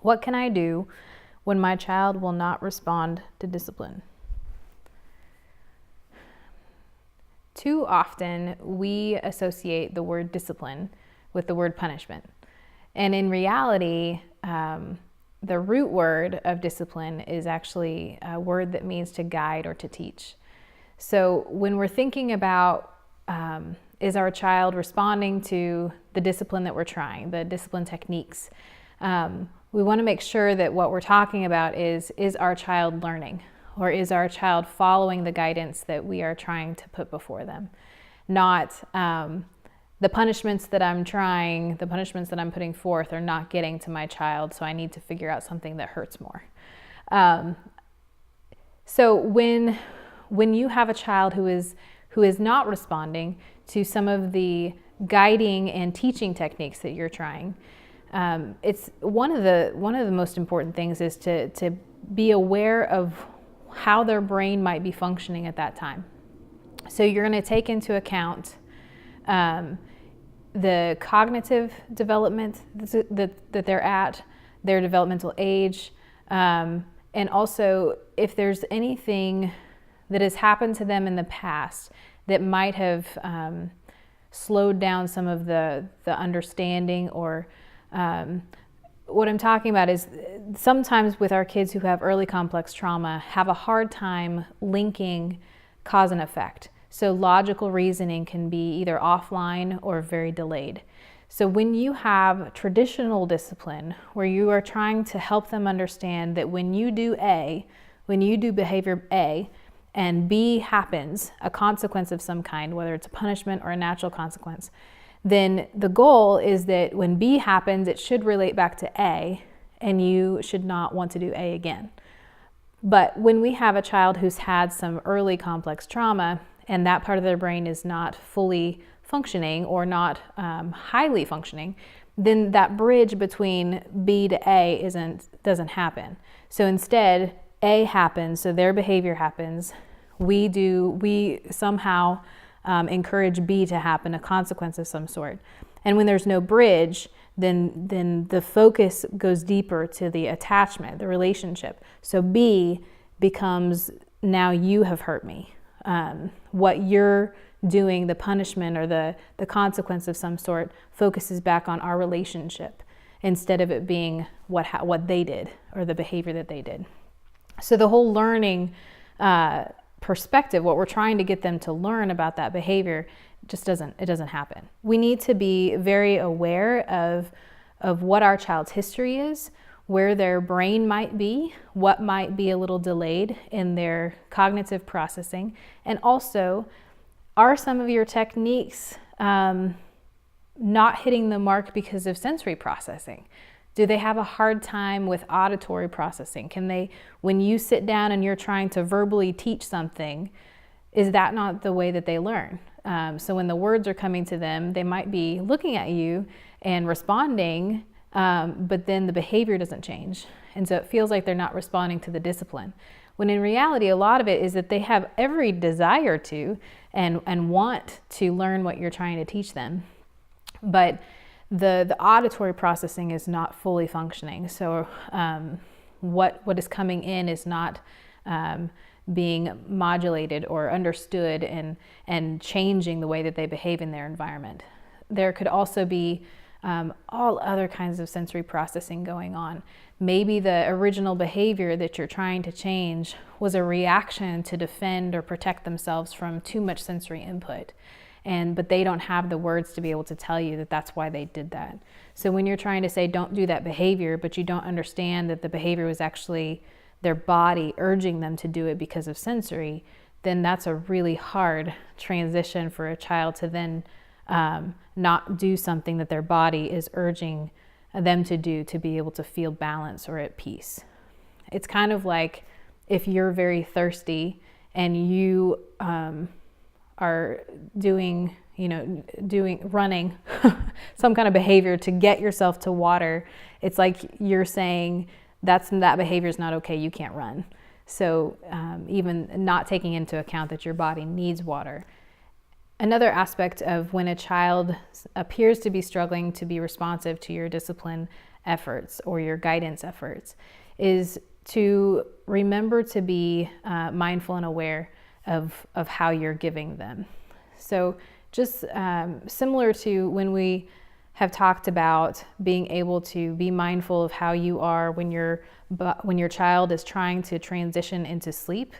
What can I do when my child will not respond to discipline? Too often, we associate the word discipline with the word punishment. And in reality, the root word of discipline is actually a word that means to guide or to teach. So when we're thinking about, is our child responding to the discipline that we're trying, the discipline techniques, we want to make sure that what we're talking about is our child learning, or is our child following the guidance that we are trying to put before them? Not the punishments that I'm putting forth are not getting to my child, so I need to figure out something that hurts more. So when you have a child who is not responding to some of the guiding and teaching techniques that you're trying, it's one of the most important things is to be aware of how their brain might be functioning at that time. So you're going to take into account the cognitive development that they're at, their developmental age, and also if there's anything that has happened to them in the past that might have slowed down some of the understanding, or what I'm talking about is sometimes with our kids who have early complex trauma have a hard time linking cause and effect. So logical reasoning can be either offline or very delayed. So when you have traditional discipline where you are trying to help them understand that when you do behavior A and B happens, a consequence of some kind, whether it's a punishment or a natural consequence, then the goal is that when B happens, it should relate back to A, and you should not want to do A again. But when we have a child who's had some early complex trauma, and that part of their brain is not fully functioning or not highly functioning, then that bridge between B to A doesn't happen. So instead, A happens, so their behavior happens. We somehow encourage B to happen, a consequence of some sort. And when there's no bridge, then the focus goes deeper to the attachment, the relationship. So B becomes, now you have hurt me. What you're doing, the punishment or the consequence of some sort, focuses back on our relationship instead of it being what they did or the behavior that they did. So the whole learning perspective, what we're trying to get them to learn about that behavior, just doesn't happen. We need to be very aware of what our child's history is, where their brain might be, what might be a little delayed in their cognitive processing, and also, are some of your techniques not hitting the mark because of sensory processing? Do they have a hard time with auditory processing? When you sit down and you're trying to verbally teach something, is that not the way that they learn? So when the words are coming to them, they might be looking at you and responding, but then the behavior doesn't change. And so it feels like they're not responding to the discipline. When in reality, a lot of it is that they have every desire to and want to learn what you're trying to teach them. But the auditory processing is not fully functioning. So what is coming in is not being modulated or understood and changing the way that they behave in their environment. There could also be all other kinds of sensory processing going on. Maybe the original behavior that you're trying to change was a reaction to defend or protect themselves from too much sensory input. But they don't have the words to be able to tell you that that's why they did that. So when you're trying to say, don't do that behavior, but you don't understand that the behavior was actually their body urging them to do it because of sensory, then that's a really hard transition for a child to then not do something that their body is urging them to do to be able to feel balance or at peace. It's kind of like if you're very thirsty and you are running some kind of behavior to get yourself to water, it's like you're saying that behavior is not okay, you can't run. So even not taking into account that your body needs water. Another aspect of when a child appears to be struggling to be responsive to your discipline efforts or your guidance efforts, is to remember to be mindful and aware of how you're giving them. So just similar to when we have talked about being able to be mindful of how you are when your child is trying to transition into sleep.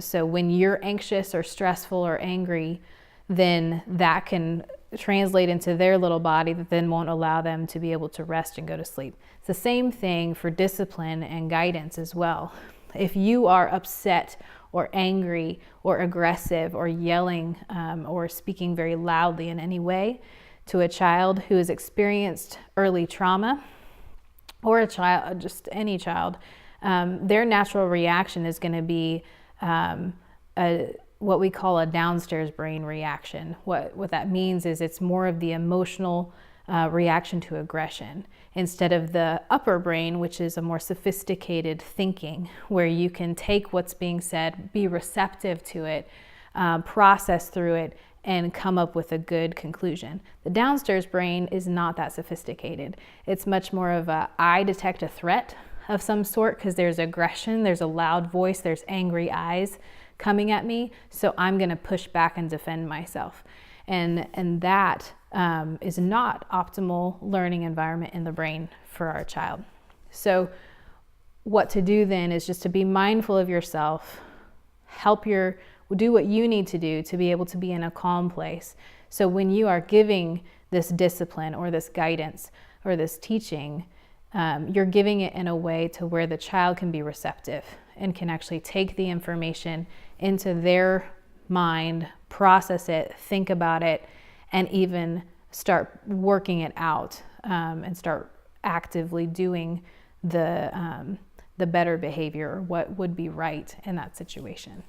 So when you're anxious or stressful or angry, then that can translate into their little body that then won't allow them to be able to rest and go to sleep. It's the same thing for discipline and guidance as well. If you are upset or angry or aggressive or yelling or speaking very loudly in any way to a child who has experienced early trauma, or a child, just any child, their natural reaction is going to be what we call a downstairs brain reaction. What that means is it's more of the emotional reaction to aggression instead of the upper brain, which is a more sophisticated thinking, where you can take what's being said, be receptive to it, process through it, and come up with a good conclusion. The downstairs brain is not that sophisticated. It's much more of I detect a threat of some sort because there's aggression, there's a loud voice, there's angry eyes coming at me, so I'm going to push back and defend myself. And that is not optimal learning environment in the brain for our child. So what to do then is just to be mindful of yourself, do what you need to do to be able to be in a calm place. So when you are giving this discipline or this guidance or this teaching, you're giving it in a way to where the child can be receptive and can actually take the information into their mind, process it, think about it, and even start working it out and start actively doing the better behavior, what would be right in that situation.